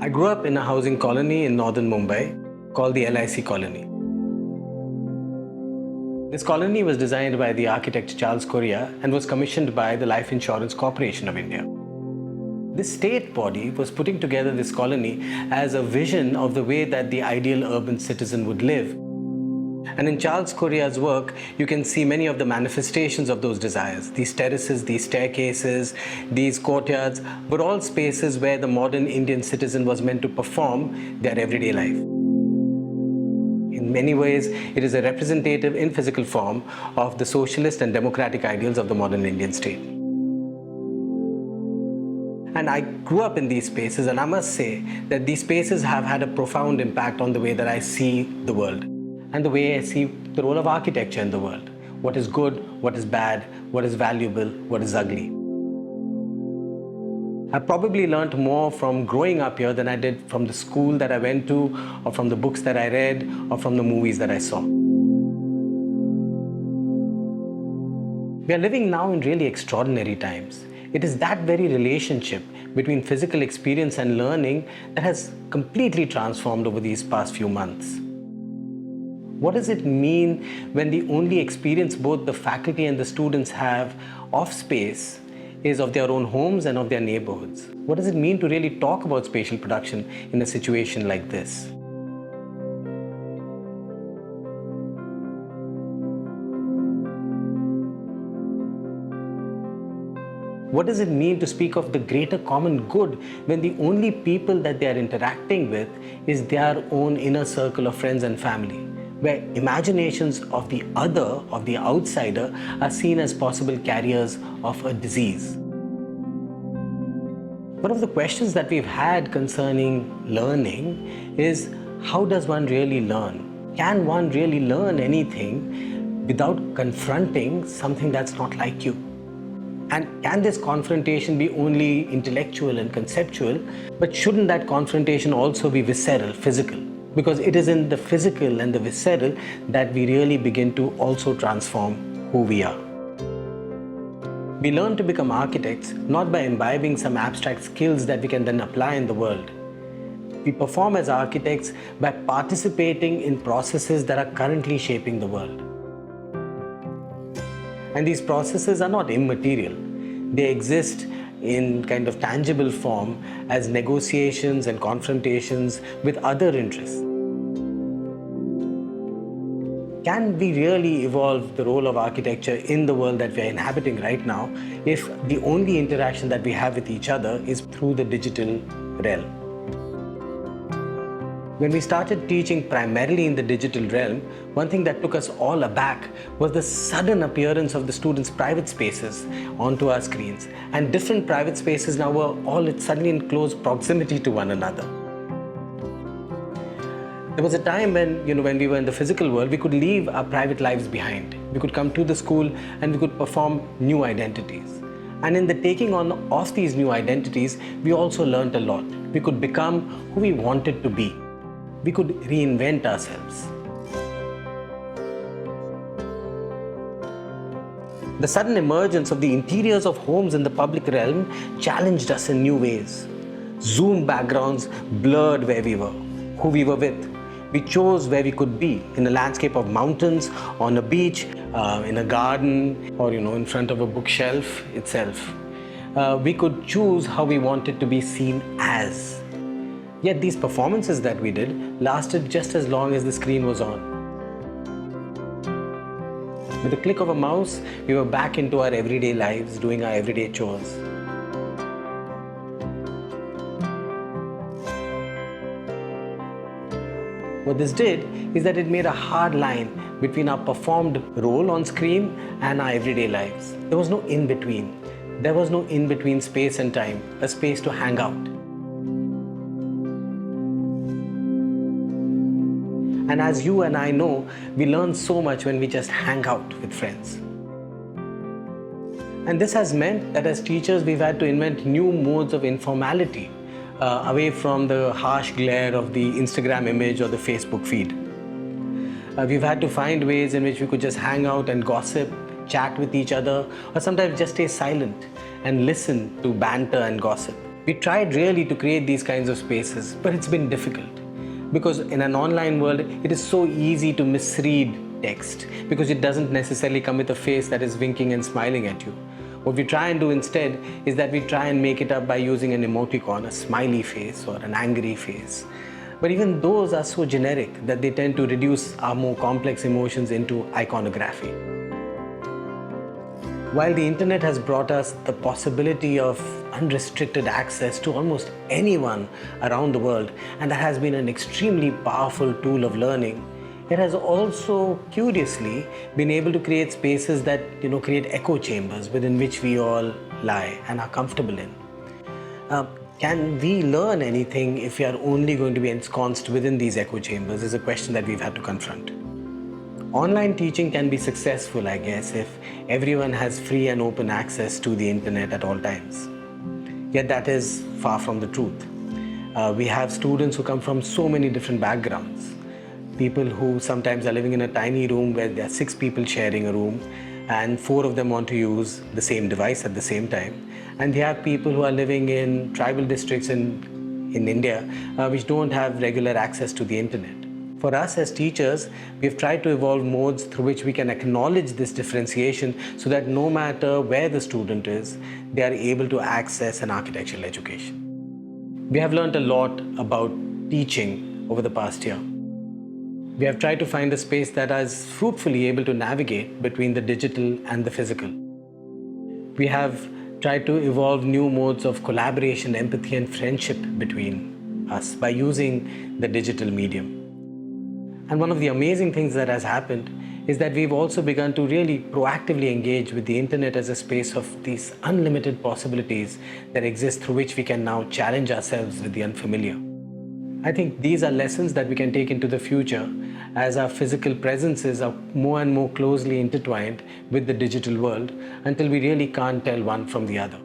I grew up in a housing colony in northern Mumbai called the LIC colony. This colony was designed by the architect Charles Correa and was commissioned by the Life Insurance Corporation of India. This state body was putting together this colony as a vision of the way that the ideal urban citizen would live. And in Charles Correa's work, you can see many of the manifestations of those desires. These terraces, these staircases, these courtyards were all spaces where the modern Indian citizen was meant to perform their everyday life. In many ways, it is a representative in physical form of the socialist and democratic ideals of the modern Indian state. And I grew up in these spaces, and I must say that these spaces have had a profound impact on the way that I see the world and the way I see the role of architecture in the world. What is good, what is bad, what is valuable, what is ugly. I probably learned more from growing up here than I did from the school that I went to, or from the books that I read, or from the movies that I saw. We are living now in really extraordinary times. It is that very relationship between physical experience and learning that has completely transformed over these past few months. What does it mean when the only experience both the faculty and the students have of space is of their own homes and of their neighborhoods? What does it mean to really talk about spatial production in a situation like this? What does it mean to speak of the greater common good when the only people that they are interacting with is their own inner circle of friends and family, where imaginations of the other, of the outsider, are seen as possible carriers of a disease? One of the questions that we've had concerning learning is, how does one really learn? Can one really learn anything without confronting something that's not like you? And can this confrontation be only intellectual and conceptual, but shouldn't that confrontation also be visceral, physical? Because it is in the physical and the visceral that we really begin to also transform who we are. We learn to become architects not by imbibing some abstract skills that we can then apply in the world. We perform as architects by participating in processes that are currently shaping the world. And these processes are not immaterial. They exist in kind of tangible form as negotiations and confrontations with other interests. Can we really evolve the role of architecture in the world that we are inhabiting right now if the only interaction that we have with each other is through the digital realm? When we started teaching primarily in the digital realm, one thing that took us all aback was the sudden appearance of the students' private spaces onto our screens. And different private spaces now were all suddenly in close proximity to one another. There was a time when we were in the physical world, we could leave our private lives behind. We could come to the school and we could perform new identities. And in the taking on of these new identities, we also learned a lot. We could become who we wanted to be. We could reinvent ourselves. The sudden emergence of the interiors of homes in the public realm challenged us in new ways. Zoom backgrounds blurred where we were, who we were with. We chose where we could be, in a landscape of mountains, on a beach, in a garden, or in front of a bookshelf itself. We could choose how we wanted to be seen as. Yet these performances that we did lasted just as long as the screen was on. With the click of a mouse, we were back into our everyday lives, doing our everyday chores. What this did is that it made a hard line between our performed role on screen and our everyday lives. There was no in-between. There was no in-between space and time, a space to hang out. And as you and I know, we learn so much when we just hang out with friends. And this has meant that as teachers, we've had to invent new modes of informality, away from the harsh glare of the Instagram image or the Facebook feed. We've had to find ways in which we could just hang out and gossip, chat with each other, or sometimes just stay silent and listen to banter and gossip. We tried really to create these kinds of spaces, but it's been difficult. Because in an online world, it is so easy to misread text because it doesn't necessarily come with a face that is winking and smiling at you. What we try and do instead is that we try and make it up by using an emoticon, a smiley face or an angry face. But even those are so generic that they tend to reduce our more complex emotions into iconography. While the internet has brought us the possibility of unrestricted access to almost anyone around the world, and that has been an extremely powerful tool of learning, it has also curiously been able to create spaces that create echo chambers within which we all lie and are comfortable in. Can we learn anything if we are only going to be ensconced within these echo chambers is a question that we've had to confront. Online teaching can be successful, I guess, if everyone has free and open access to the internet at all times. Yet that is far from the truth. We have students who come from so many different backgrounds. People who sometimes are living in a tiny room where there are 6 people sharing a room and 4 of them want to use the same device at the same time. And we have people who are living in tribal districts in India which don't have regular access to the internet. For us as teachers, we've tried to evolve modes through which we can acknowledge this differentiation so that no matter where the student is, they are able to access an architectural education. We have learned a lot about teaching over the past year. We have tried to find a space that is fruitfully able to navigate between the digital and the physical. We have tried to evolve new modes of collaboration, empathy, and friendship between us by using the digital medium. And one of the amazing things that has happened is that we've also begun to really proactively engage with the internet as a space of these unlimited possibilities that exist through which we can now challenge ourselves with the unfamiliar. I think these are lessons that we can take into the future as our physical presences are more and more closely intertwined with the digital world until we really can't tell one from the other.